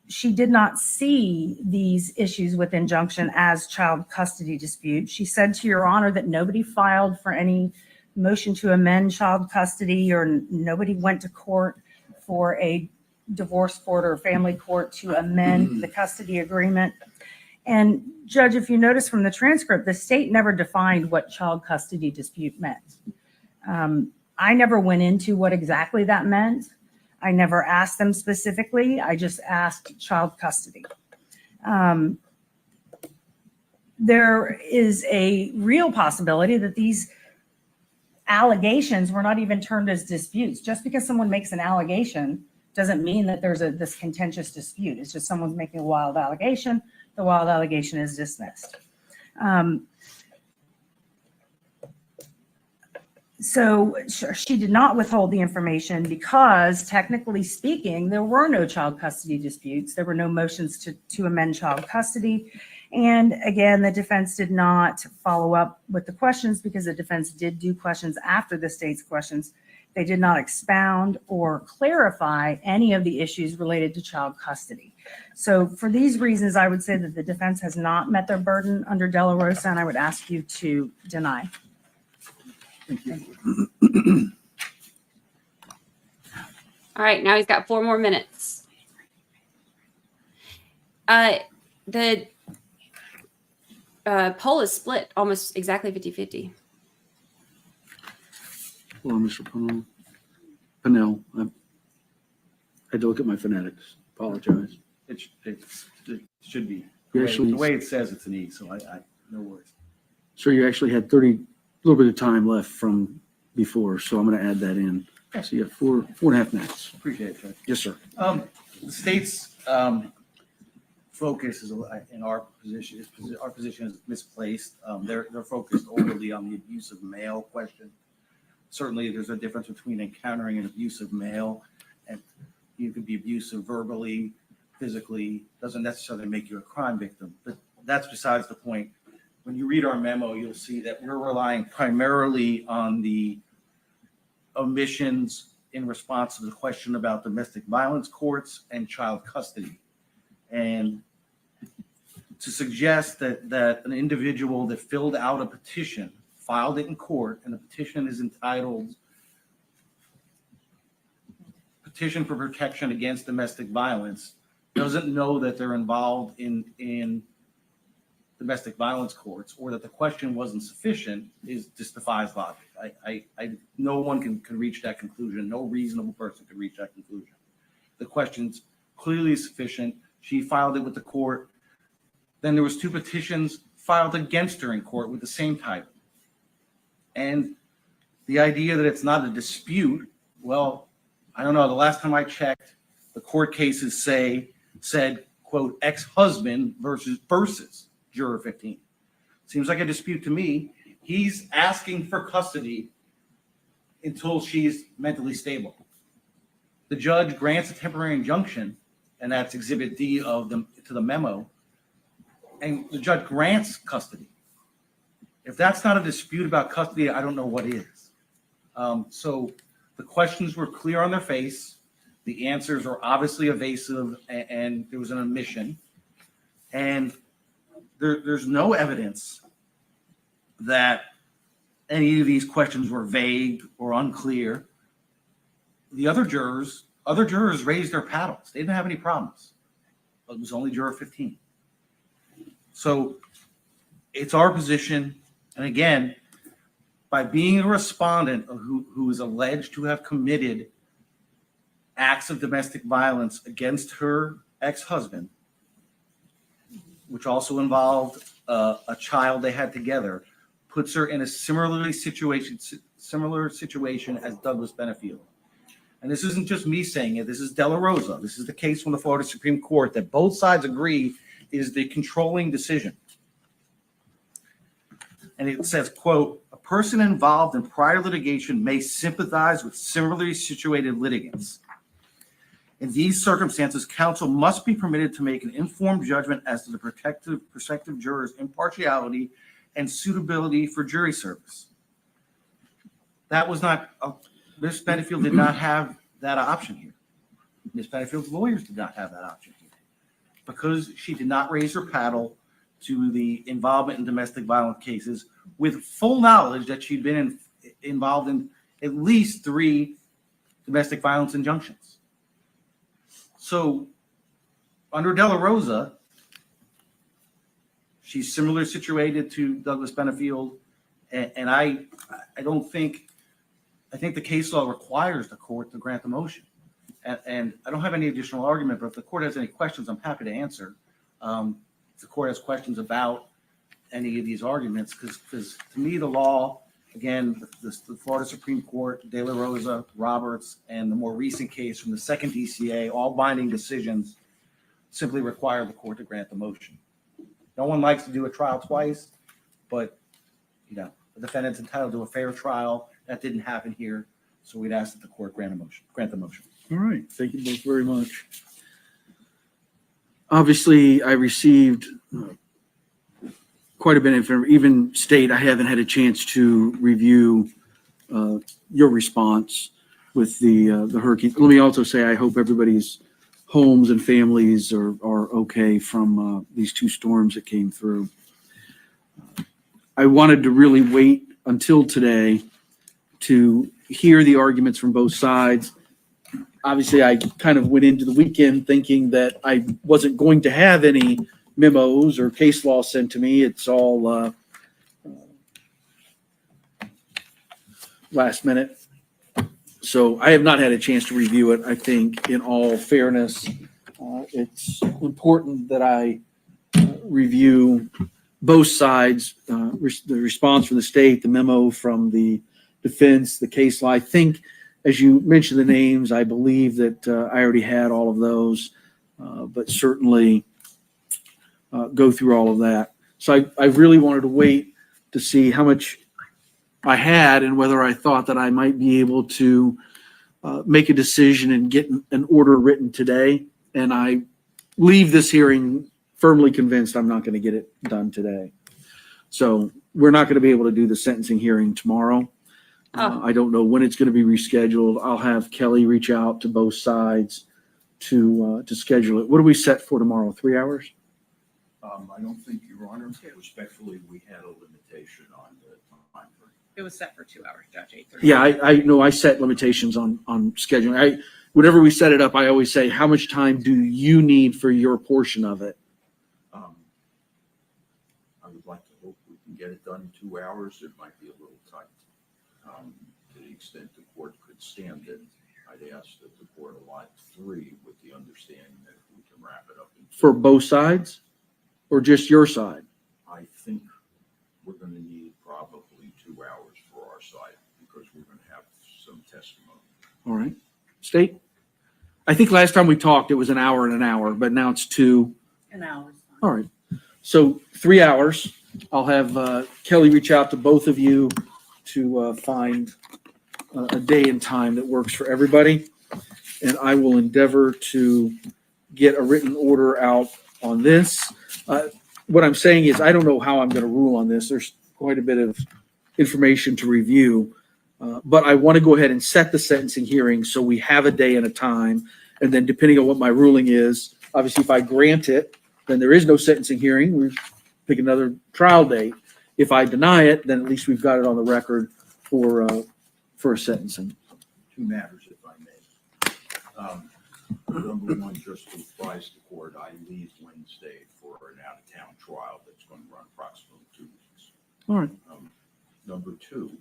she did not see these issues with injunction as child custody dispute. She said, to your honor, that nobody filed for any motion to amend child custody or nobody went to court for a divorce court or family court to amend the custody agreement. And Judge, if you notice from the transcript, the state never defined what child custody dispute meant. I never went into what exactly that meant. I never asked them specifically. I just asked child custody. There is a real possibility that these allegations were not even termed as disputes. Just because someone makes an allegation doesn't mean that there's this contentious dispute. It's just someone's making a wild allegation. The wild allegation is dismissed. So she did not withhold the information because, technically speaking, there were no child custody disputes. There were no motions to amend child custody. And again, the defense did not follow up with the questions because the defense did do questions after the state's questions. They did not expound or clarify any of the issues related to child custody. So for these reasons, I would say that the defense has not met their burden under De La Rosa, and I would ask you to deny. Thank you. All right, now he's got 4 more minutes. The poll is split almost exactly 50-50. Hello, Mr. Pennell. I had to look at my phonetics. Apologize. It should be. The way it says it's an E, so I no worries. So you actually had a little bit of time left from before, so I'm going to add that in. So you have 4.5 minutes. Appreciate it, Judge. Yes, sir. The state's focus is in our position. Our position is misplaced. They're focused overly on the abusive male question. Certainly, there's a difference between encountering an abusive male, and you could be abusive verbally, physically. Doesn't necessarily make you a crime victim. But that's besides the point. when you read our memo, you'll see that we're relying primarily on the omissions in response to the question about domestic violence courts and child custody. And to suggest that an individual that filled out a petition, filed it in court, and the petition is entitled Petition for Protection Against Domestic Violence, doesn't know that they're involved in domestic violence courts, or that the question wasn't sufficient, is just defies logic. No one can reach that conclusion. No reasonable person could reach that conclusion. The question's clearly sufficient. She filed it with the court. Then there was 2 petitions filed against her in court with the same title. And the idea that it's not a dispute, well, I don't know. The last time I checked, the court cases said, quote, ex-husband versus juror 15. Seems like a dispute to me. He's asking for custody until she's mentally stable. The judge grants a temporary injunction, and that's Exhibit D to the memo, and the judge grants custody. If that's not a dispute about custody, I don't know what is. So the questions were clear on their face. The answers are obviously evasive, and there was an omission. And there's no evidence that any of these questions were vague or unclear. The other jurors raised their paddles. They didn't have any problems. It was only juror 15. So it's our position, and again, by being a respondent who is alleged to have committed acts of domestic violence against her ex-husband, which also involved a child they had together, puts her in a similar situation as Douglas Benefield. And this isn't just me saying it. This is De La Rosa. This is the case from the Florida Supreme Court that both sides agree is the controlling decision. And it says, quote, a person involved in prior litigation may sympathize with similarly situated litigants. In these circumstances, counsel must be permitted to make an informed judgment as to the prospective juror's impartiality and suitability for jury service. That was not, Ms. Benefield did not have that option here. Ms. Benefield's lawyers did not have that option here because she did not raise her paddle to the involvement in domestic violence cases with full knowledge that she'd been involved in at least 3 domestic violence injunctions. So under De La Rosa, she's similarly situated to Douglas Benefield. And I think the case law requires the court to grant the motion. And I don't have any additional argument, but if the court has any questions, I'm happy to answer. If the court has questions about any of these arguments, because to me, the law, again, the Florida Supreme Court, De La Rosa, Roberts, and the more recent case from the second DCA, all binding decisions simply require the court to grant the motion. No one likes to do a trial twice, but the defendant's entitled to a fair trial. That didn't happen here, so we'd ask that the court grant the motion. All right. Thank you both very much. Obviously, I received quite a bit of information. Even state, I haven't had a chance to review your response with the hurricane. Let me also say I hope everybody's homes and families are okay from these 2 storms that came through. I wanted to really wait until today to hear the arguments from both sides. Obviously, I kind of went into the weekend thinking that I wasn't going to have any memos or case law sent to me. It's all last minute. So I have not had a chance to review it. I think in all fairness, it's important that I review both sides, the response from the state, the memo from the defense, the case law. I think, as you mentioned the names, I believe that I already had all of those, but certainly go through all of that. So I really wanted to wait to see how much I had and whether I thought that I might be able to make a decision and get an order written today. And I leave this hearing firmly convinced I'm not going to get it done today. So we're not going to be able to do the sentencing hearing tomorrow. I don't know when it's going to be rescheduled. I'll have Kelly reach out to both sides to schedule it. What do we set for tomorrow? 3 hours? I don't think, Your Honor, respectfully, we had a limitation on the time frame. It was set for 2 hours, Judge. 8:30. Yeah, I know I set limitations on scheduling. Whenever we set it up, I always say, how much time do you need for your portion of it? I would like to hope we can get it done in 2 hours. It might be a little tight. To the extent the court could stand it, I'd ask that the court allot 3 with the understanding that we can wrap it up in 2. For both sides or just your side? I think we're going to need probably 2 hours for our side because we're going to have some testimony. All right. State? I think last time we talked, it was an hour and an hour, but now it's 2. An hour. All right. So 3 hours. I'll have Kelly reach out to both of you to find a day and time that works for everybody. And I will endeavor to get a written order out on this. What I'm saying is I don't know how I'm going to rule on this. There's quite a bit of information to review. But I want to go ahead and set the sentencing hearing so we have a day and a time. And then depending on what my ruling is, obviously if I grant it, then there is no sentencing hearing. We pick another trial date. If I deny it, then at least we've got it on the record for a sentencing. 2 matters, if I may. Number one, just to advise the court, I leave Wednesday for an out-of-town trial that's going to run approximately 2 weeks. All right. Number 2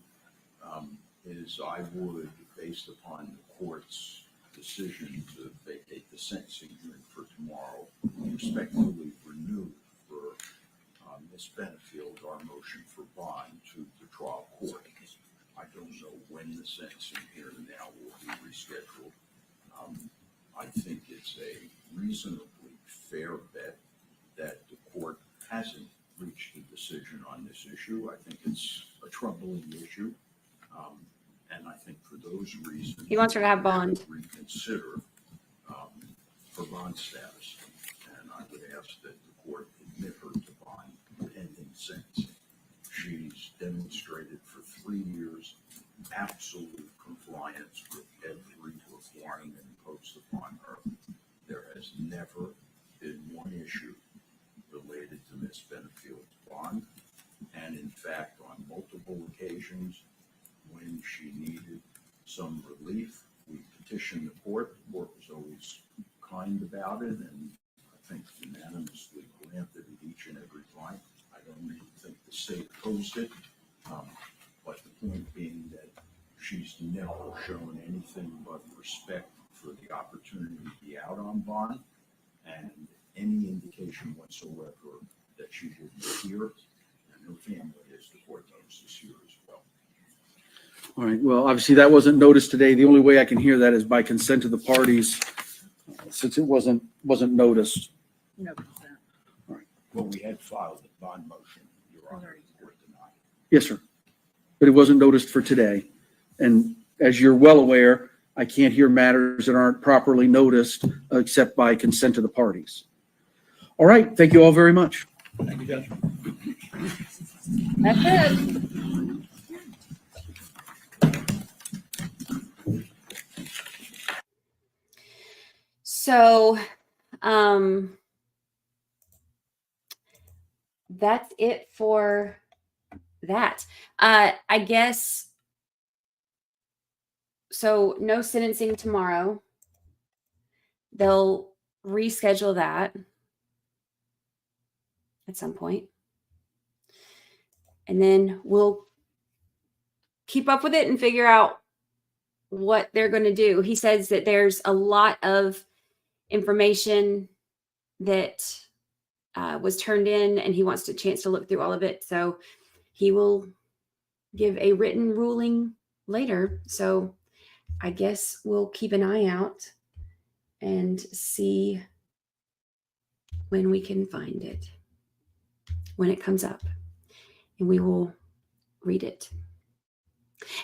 is I would, based upon the court's decision to vacate the sentencing hearing for tomorrow, respectfully renew for Ms. Benefield our motion for bond to the trial court. I don't know when the sentencing hearing now will be rescheduled. I think it's a reasonably fair bet that the court hasn't reached a decision on this issue. I think it's a troubling issue. And I think for those reasons, He wants her to have bond. Reconsider her bond status. And I would ask that the court admit her to bond pending sentencing. She's demonstrated for 3 years absolute compliance with every requirement imposed upon her. There has never been one issue related to Ms. Benefield's bond. And in fact, on multiple occasions, when she needed some relief, we petitioned the court. The court was always kind about it and I think unanimously granted it each and every time. I don't even think the state opposed it. But the point being that she's never shown anything but respect for the opportunity to be out on bond and any indication whatsoever that she will be here and her family, as the court knows, is here as well. All right. Well, obviously that wasn't noticed today. The only way I can hear that is by consent of the parties, since it wasn't noticed. No consent. Well, we had filed a bond motion, Your Honor, the court denied. Yes, sir. But it wasn't noticed for today. And as you're well aware, I can't hear matters that aren't properly noticed except by consent of the parties. All right. Thank you all very much. Thank you, Judge. That's it. So, that's it for that. I guess, so no sentencing tomorrow. They'll reschedule that at some point. And then we'll keep up with it and figure out what they're going to do. He says that there's a lot of information that was turned in and he wants a chance to look through all of it. So he will give a written ruling later. So I guess we'll keep an eye out and see when we can find it, when it comes up, and we will read it.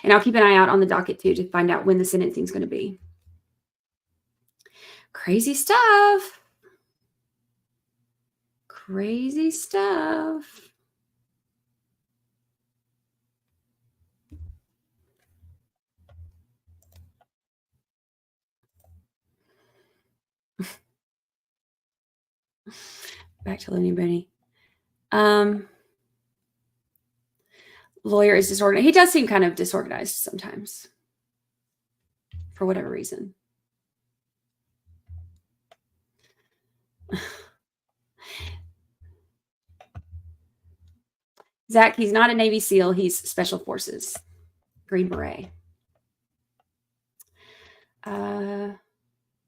And I'll keep an eye out on the docket too to find out when the sentencing is going to be. Crazy stuff. Crazy stuff. Back to Looney Booney. Lawyer is disorganized. He does seem kind of disorganized sometimes, for whatever reason. Zach, he's not a Navy SEAL. He's Special Forces, Green Beret.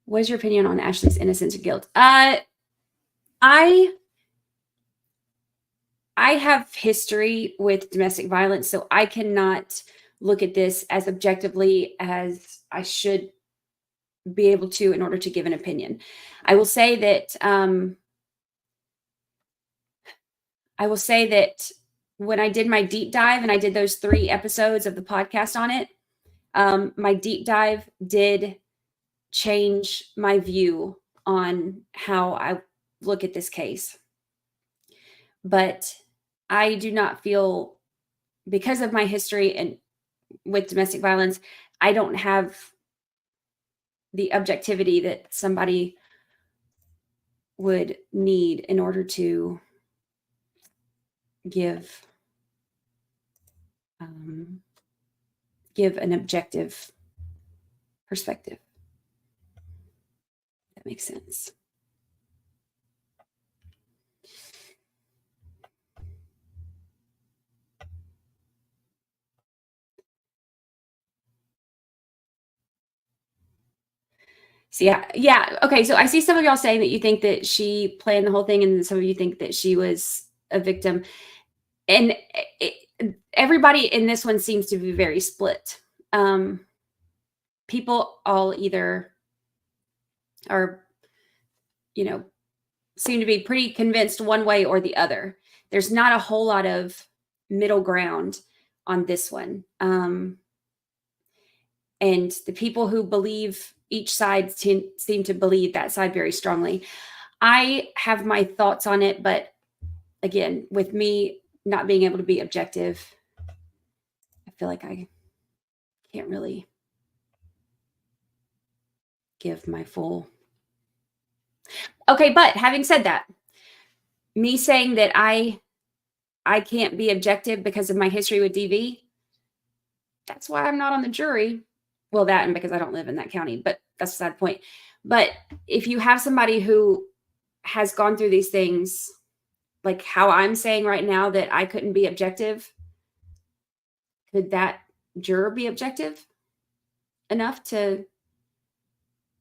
What is your opinion on Ashley's innocence and guilt? I have history with domestic violence, so I cannot look at this as objectively as I should be able to in order to give an opinion. I will say that when I did my deep dive and I did those 3 episodes of the podcast on it, my deep dive did change my view on how I look at this case. But I do not feel, because of my history and with domestic violence, I don't have the objectivity that somebody would need in order to give an objective perspective. That makes sense. So yeah. Okay. So I see some of y'all saying that you think that she planned the whole thing, and some of you think that she was a victim. And everybody in this one seems to be very split. People all either are, seem to be pretty convinced one way or the other. There's not a whole lot of middle ground on this one. And the people who believe each side seem to believe that side very strongly. I have my thoughts on it, but again, with me not being able to be objective, I feel like I can't really give my full. Okay, but having said that, me saying that I can't be objective because of my history with DV, that's why I'm not on the jury. Well, that and because I don't live in that county, but that's a sad point. But if you have somebody who has gone through these things, like how I'm saying right now that I couldn't be objective, could that juror be objective enough to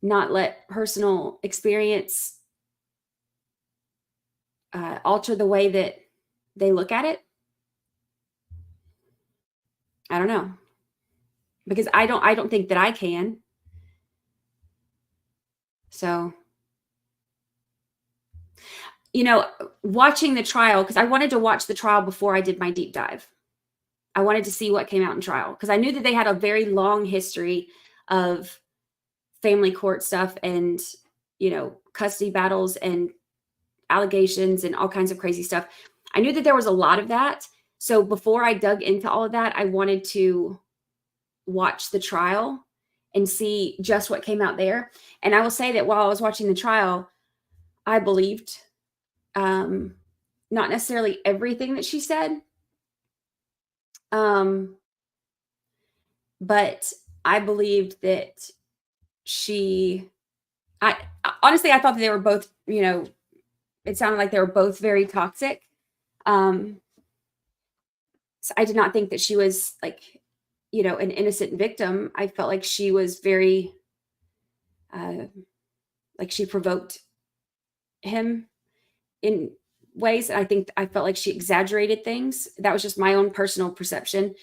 not let personal experience alter the way that they look at it? I don't know. Because I don't think that I can. So, watching the trial, because I wanted to watch the trial before I did my deep dive. I wanted to see what came out in trial, because I knew that they had a very long history of family court stuff and, custody battles and allegations and all kinds of crazy stuff. I knew that there was a lot of that. So before I dug into all of that, I wanted to watch the trial and see just what came out there. And I will say that while I was watching the trial, I believed not necessarily everything that she said, but I believed that honestly, I thought that they were both, it sounded like they were both very toxic. So I did not think that she was an innocent victim. I felt like she was very, she provoked him in ways. I felt like she exaggerated things. That was just my own personal perception.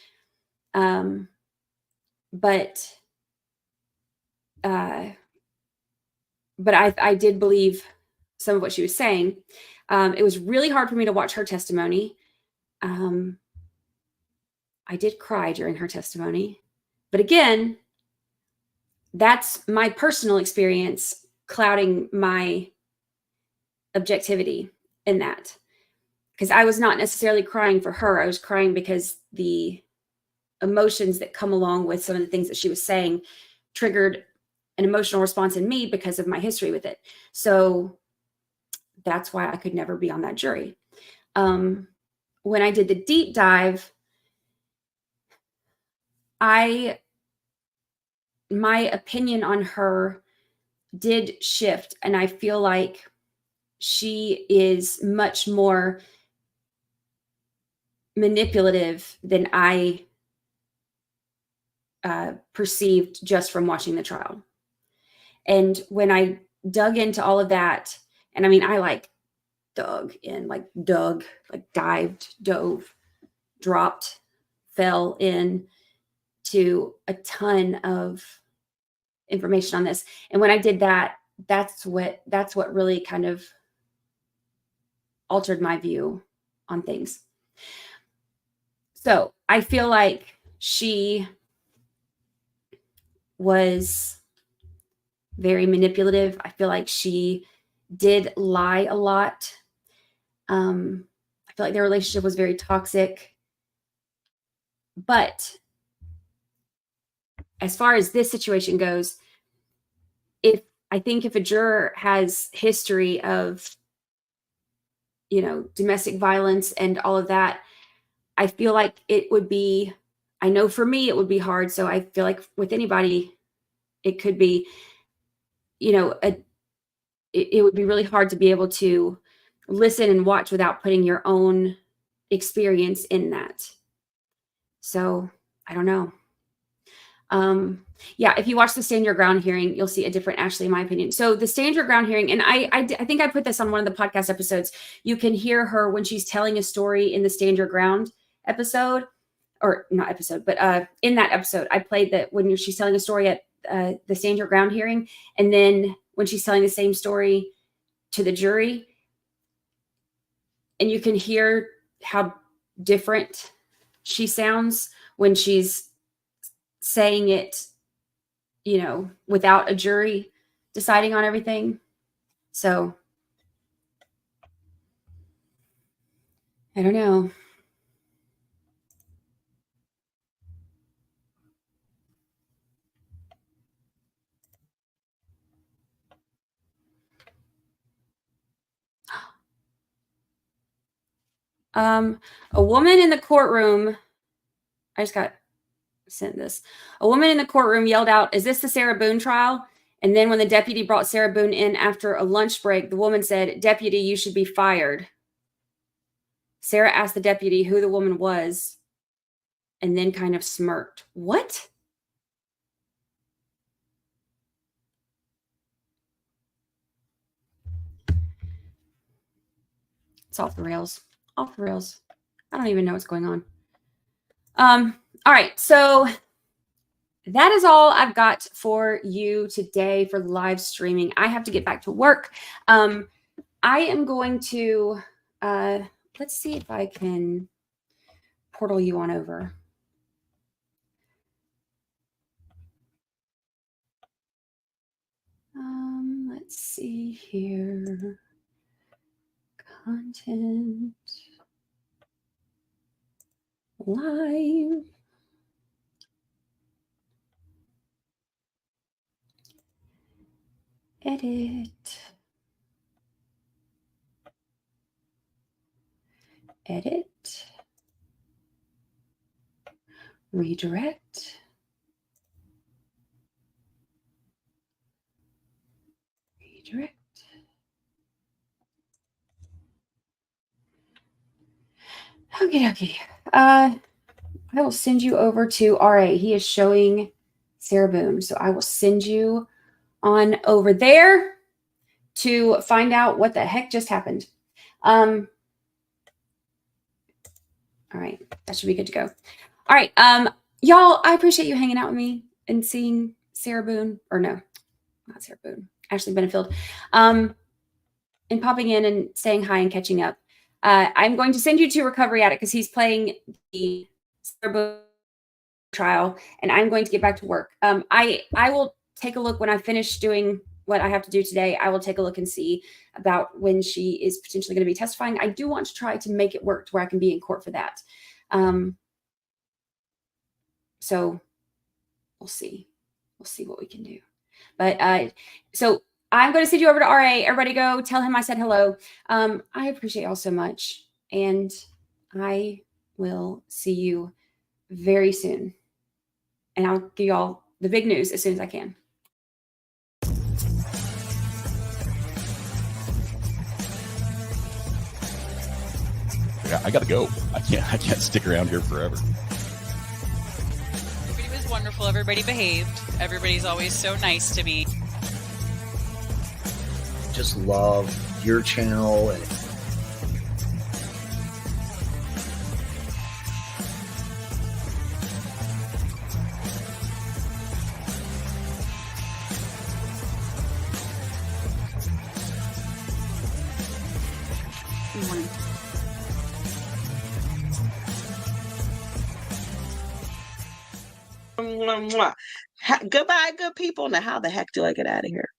But I did believe some of what she was saying. It was really hard for me to watch her testimony. I did cry during her testimony, but again, that's my personal experience clouding my objectivity in that, because I was not necessarily crying for her. I was crying because the emotions that come along with some of the things that she was saying triggered an emotional response in me because of my history with it. So that's why I could never be on that jury. When I did the deep dive, my opinion on her did shift, and I feel like she is much more manipulative than I perceived just from watching the trial. And when I dug into all of that, and I mean, I like dived, dove, dropped, fell in to a ton of information on this. And when I did that, that's what really kind of altered my view on things. So I feel like she was very manipulative. I feel like she did lie a lot. I feel like their relationship was very toxic. But as far as this situation goes, I think if a juror has history of, domestic violence and all of that, I feel like it would be, I know for me, it would be hard. So I feel like with anybody, it could be, it would be really hard to be able to listen and watch without putting your own experience in that. So I don't know. Yeah, if you watch the Stand Your Ground hearing, you'll see a different Ashley, in my opinion. So the Stand Your Ground hearing, and I think I put this on one of the podcast episodes. You can hear her when she's telling a story in the Stand Your Ground episode, or not episode, but in that episode, I played that when she's telling a story at the Stand Your Ground hearing, and then when she's telling the same story to the jury, and you can hear how different she sounds when she's saying it, without a jury deciding on everything. So I don't know. A woman in the courtroom, I just got sent this. A woman in the courtroom yelled out, "Is this the Sarah Boone trial?" And then when the deputy brought Sarah Boone in after a lunch break, the woman said, "Deputy, you should be fired." Sarah asked the deputy who the woman was and then kind of smirked. What? It's off the rails. Off the rails. I don't even know what's going on. All right. So that is all I've got for you today for live streaming. I have to get back to work. I am going to, let's see if I can portal you on over. Let's see here. Content. Live. Edit. Edit. Redirect. Redirect. Okay. I will send you over to RA. He is showing Sarah Boone. So I will send you on over there to find out what the heck just happened. All right. That should be good to go. All right. Y'all, I appreciate you hanging out with me and seeing Sarah Boone, or no, not Sarah Boone, Ashley Benefield, and popping in and saying hi and catching up. I'm going to send you to Recovery Addict because he's playing the Sarah Boone trial, and I'm going to get back to work. I will take a look when I finish doing what I have to do today. I will take a look and see about when she is potentially going to be testifying. I do want to try to make it work to where I can be in court for that. So we'll see. We'll see what we can do. But so I'm going to send you over to RA. Everybody go tell him I said hello. I appreciate y'all so much. And I will see you very soon. And I'll give y'all the big news as soon as I can. I gotta go. I can't stick around here forever. Everybody was wonderful. Everybody behaved. Everybody's always so nice to me. Just love your channel and Goodbye, good people. Now, how the heck do I get out of here?